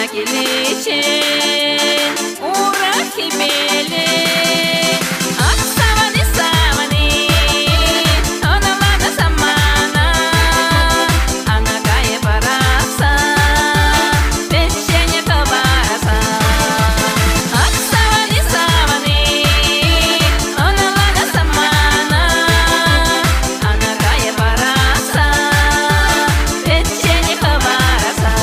келеше ура хибеле Аксавани савани Оналана самана Анагае бараса Печенье кабараса Аксавани савани Оналана самана Анагае бараса Печенье кабараса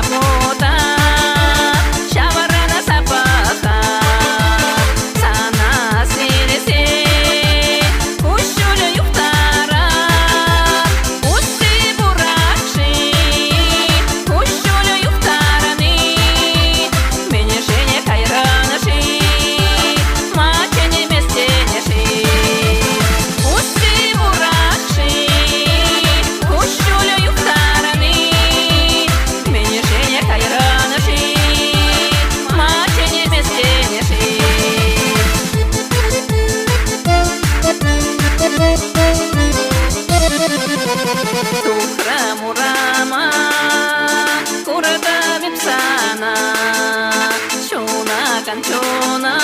Puta Shavarana sapaka Sana sirese Kushulu yuktara Usti burakshi Kushulu yuktarani Menешене кайранаши Мачене местенеши Usti burakshi Kushulu yuktarani Менешене кайранаши Мачене местенеши Тух-ха урама Курата випсана Чуна канчуна